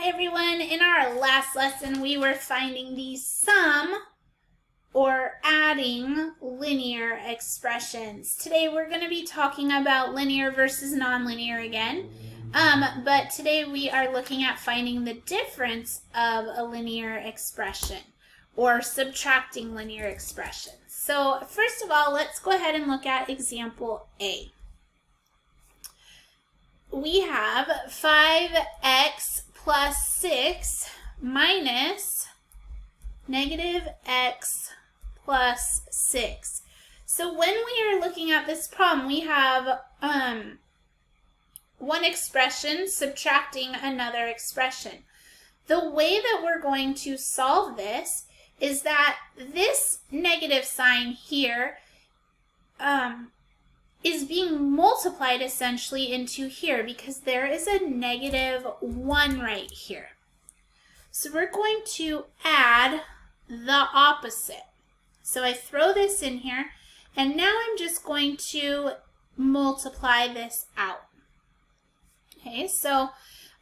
everyone. In our last lesson, we were finding the sum or adding linear expressions. Today, we're going to be talking about linear versus nonlinear again. But today we are looking at finding the difference of a linear expression or subtracting linear expressions. So first of all, let's go ahead and look at example A. We have 5x plus 6 minus negative x plus 6. So when we are looking at this problem, we have one expression subtracting another expression. The way that we're going to solve this is that this negative sign here is being multiplied essentially into here because there is a negative 1 right here. So we're going to add the opposite. So I throw this in here, and now I'm just going to multiply this out. Okay, so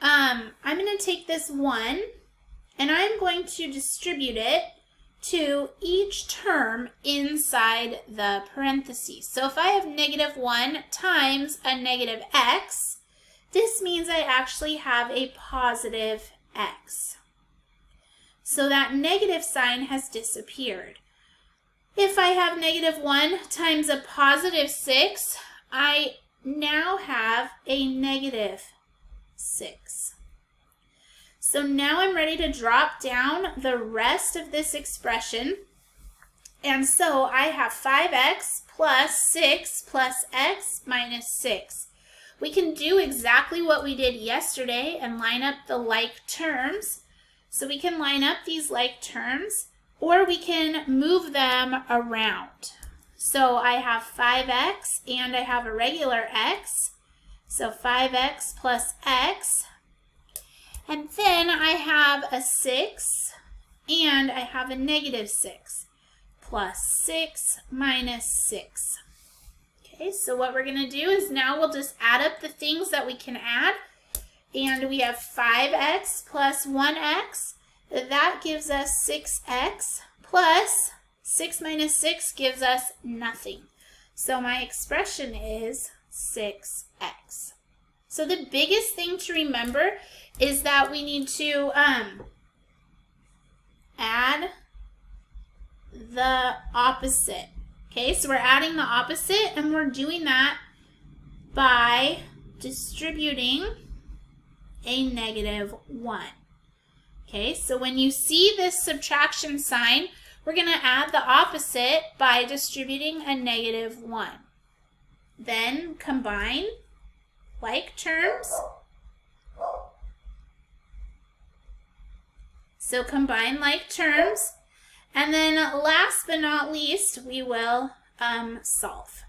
I'm going to take this 1, and I'm going to distribute it to each term inside the parentheses. So if I have negative 1 times a negative x, this means I actually have a positive x. So that negative sign has disappeared. If I have negative 1 times a positive 6, I now have a negative 6. So now I'm ready to drop down the rest of this expression. And so I have 5x plus 6 plus x minus 6. We can do exactly what we did yesterday and line up the like terms. So we can line up these like terms, or we can move them around. So I have 5x and I have a regular x. So 5x plus x. And then I have a 6 and I have a negative 6 plus 6 minus 6. Okay, so what we're going to do is now we'll just add up the things that we can add. And we have 5x plus 1x. That gives us 6x plus 6 minus 6 gives us nothing. So my expression is 6x. So the biggest thing to remember is that we need to add the opposite. Okay, so we're adding the opposite, and we're doing that by distributing a negative 1. Okay, so when you see this subtraction sign, we're going to add the opposite by distributing a negative 1. Then combine like terms. So combine like terms. And then last but not least, we will solve.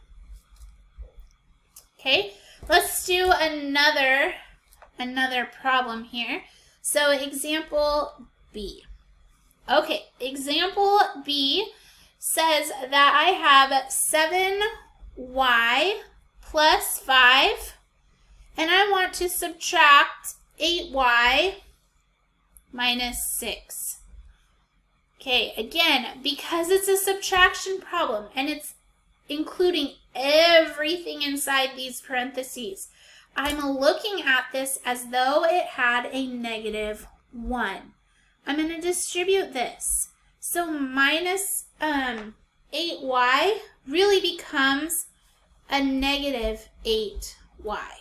Okay, let's do another problem here. So example B. Okay, example B says that I have 7y plus 5, and I want to subtract 8y minus 6. Okay, again, because it's a subtraction problem and it's including everything inside these parentheses, I'm looking at this as though it had a negative 1. I'm going to distribute this. So minus 8y really becomes a negative 8y.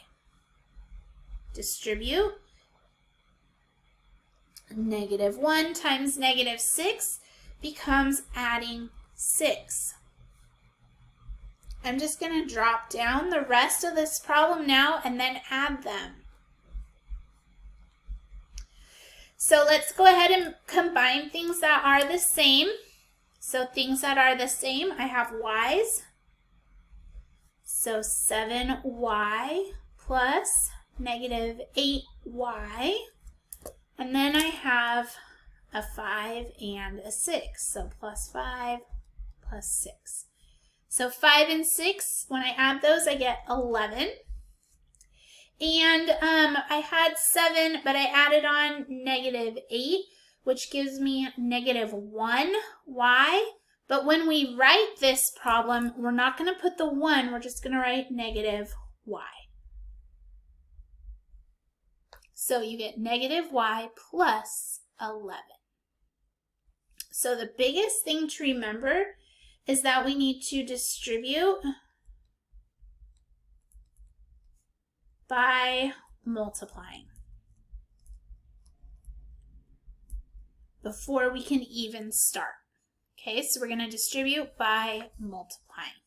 Distribute. Negative 1 times negative 6 becomes adding 6. I'm just going to drop down the rest of this problem now and then add them. So let's go ahead and combine things that are the same. So things that are the same, I have y's. So 7y plus negative 8y. And then I have a 5 and a 6. So plus 5 plus 6. So 5 and 6, when I add those, I get 11. And I had 7, but I added on -8, which gives me -1y. But when we write this problem, we're not going to put the 1, we're just going to write -y. So you get -y plus 11. So the biggest thing to remember is that we need to distribute by multiplying before we can even start. Okay, so we're going to distribute by multiplying.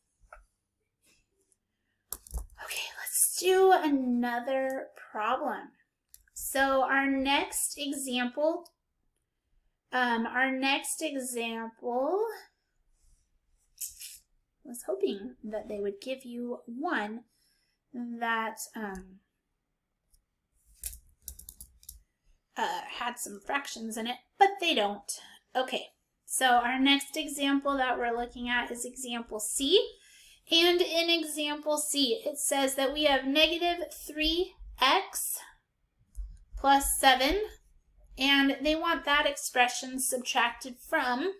Okay, let's do another problem. So our next example, was hoping that they would give you one that had some fractions in it, but they don't. Okay, so our next example that we're looking at is example C. And in example C, it says that we have -3x plus 7, and they want that expression subtracted from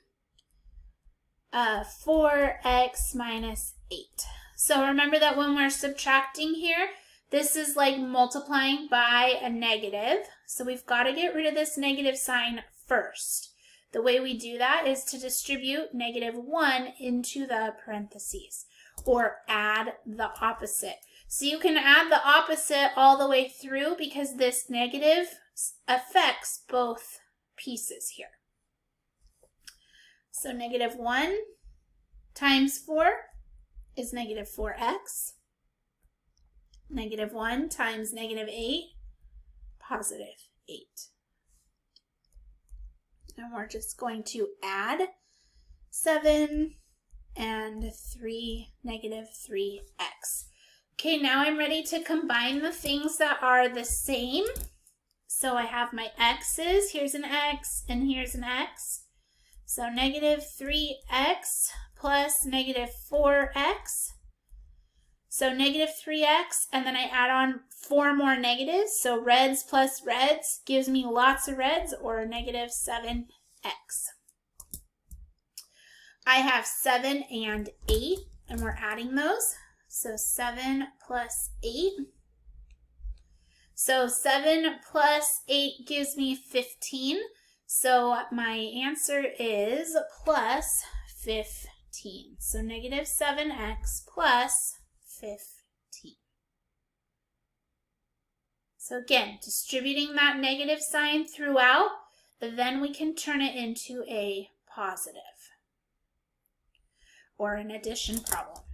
4x minus 8. So remember that when we're subtracting here, this is like multiplying by a negative. So we've got to get rid of this negative sign first. The way we do that is to distribute -1 into the parentheses, or add the opposite. So you can add the opposite all the way through because this negative affects both pieces here. So -1 times 4 is -4x. -1 times -8, +8. And we're just going to add 7 and 3, -3x. Okay, now I'm ready to combine the things that are the same. So I have my x's, here's an x, and here's an x. So -3x plus -4x. So -3x, and then I add on 4 more negatives. So reds plus reds gives me lots of reds, or -7x. I have 7 and 8, and we're adding those. So 7 plus 8. So 7 plus 8 gives me 15. So my answer is plus 15. So -7x plus 15. So again, distributing that negative sign throughout, but then we can turn it into a positive or an addition problem.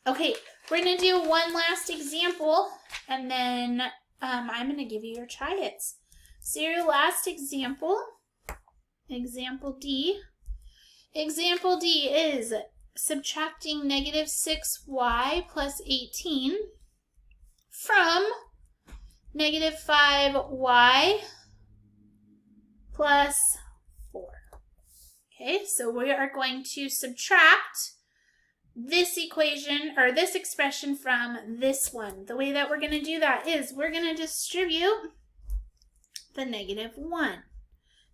Okay, we're going to do one last example, and then I'm going to give you your try-its. So your last example, example D. Example D is subtracting -6y plus 18 from -5y plus 4. Okay, so we are going to subtract this equation, or this expression, from this one. The way that we're going to do that is we're going to distribute the -1.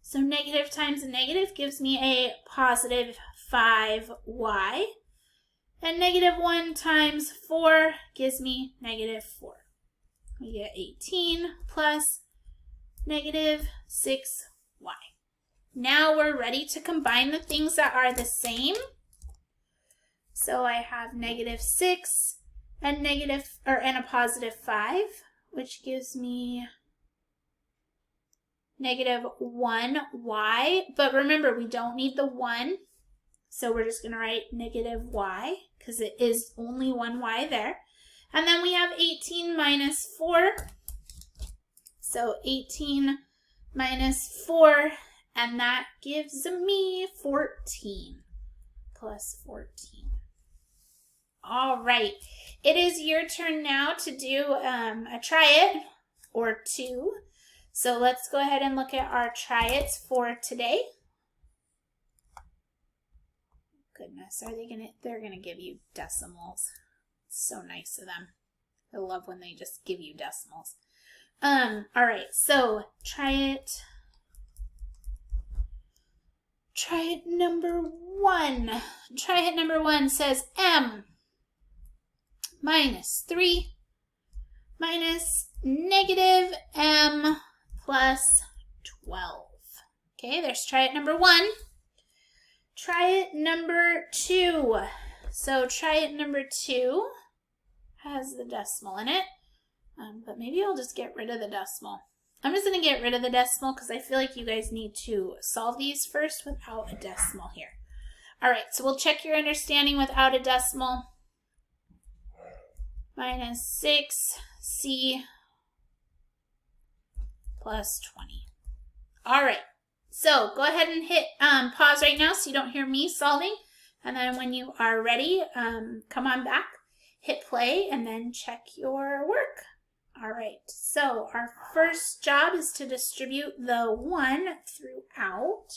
So negative times a negative gives me a positive 5y. And -1 times 4 gives me -4. We get 18 plus -6y. Now we're ready to combine the things that are the same. So I have -6 and a positive 5, which gives me -1y. But remember, we don't need the 1, so we're just going to write -y because it is only one y there. And then we have 18 minus 4. So 18 minus 4, and that gives me 14 plus 14. All right, it is your turn now to do a try-it or two. So let's go ahead and look at our try-its for today. Goodness, they're gonna give you decimals. So nice of them. I love when they just give you decimals. All right, so try it number 1. Try it number 1 says m minus 3 minus negative m plus 12. Okay, there's try it number 1. Try it number 2. So try it number 2 has the decimal in it, but maybe I'll just get rid of the decimal. I'm just going to get rid of the decimal because I feel like you guys need to solve these first without a decimal here. All right, so we'll check your understanding without a decimal. Minus 6c plus 20. All right, so go ahead and hit pause right now so you don't hear me solving. And then when you are ready, come on back, hit play, and then check your work. All right, so our first job is to distribute the 1 throughout.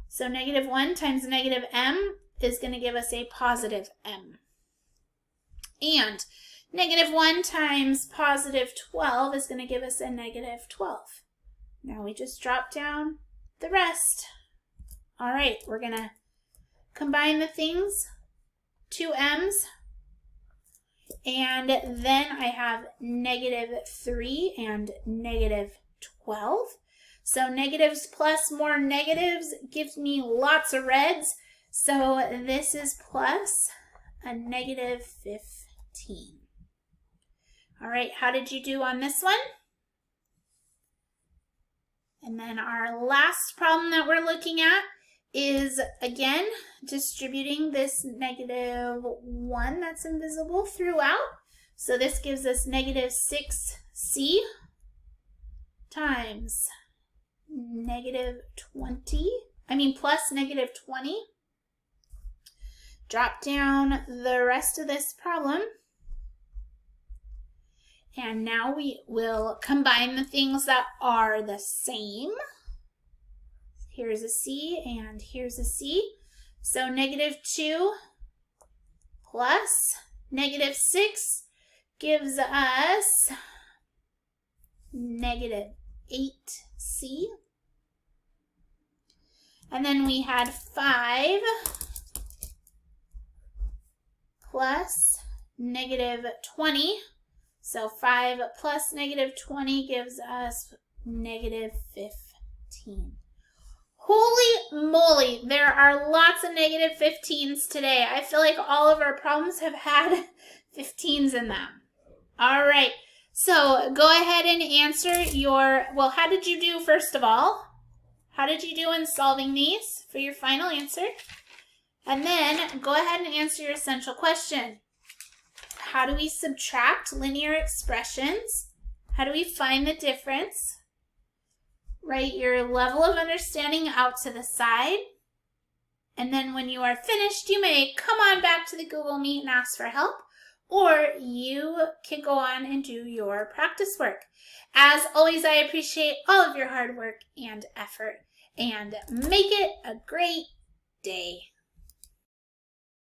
So negative 1 times negative m is going to give us a positive m. And negative 1 times positive 12 is going to give us a negative 12. Now we just drop down the rest. All right, we're going to combine the things, 2 m's. And then I have negative 3 and negative 12. So negatives plus more negatives gives me lots of reds. So this is plus a negative 15. All right, how did you do on this one? And then our last problem that we're looking at is, again, distributing this negative 1 that's invisible throughout. So this gives us negative 6c times plus negative 20. Drop down the rest of this problem. And now we will combine the things that are the same. Here's a C and here's a C. So negative 2 plus negative 6 gives us negative 8C. And then we had 5 plus negative 20. So 5 plus negative 20 gives us negative 15. Holy moly, there are lots of negative 15s today. I feel like all of our problems have had 15s in them. All right, so go ahead and answer your, well, how did you do first of all? How did you do in solving these for your final answer? And then go ahead and answer your essential question. How do we subtract linear expressions? How do we find the difference? Write your level of understanding out to the side. And then when you are finished, you may come on back to the Google Meet and ask for help, or you can go on and do your practice work. As always, I appreciate all of your hard work and effort, and make it a great day.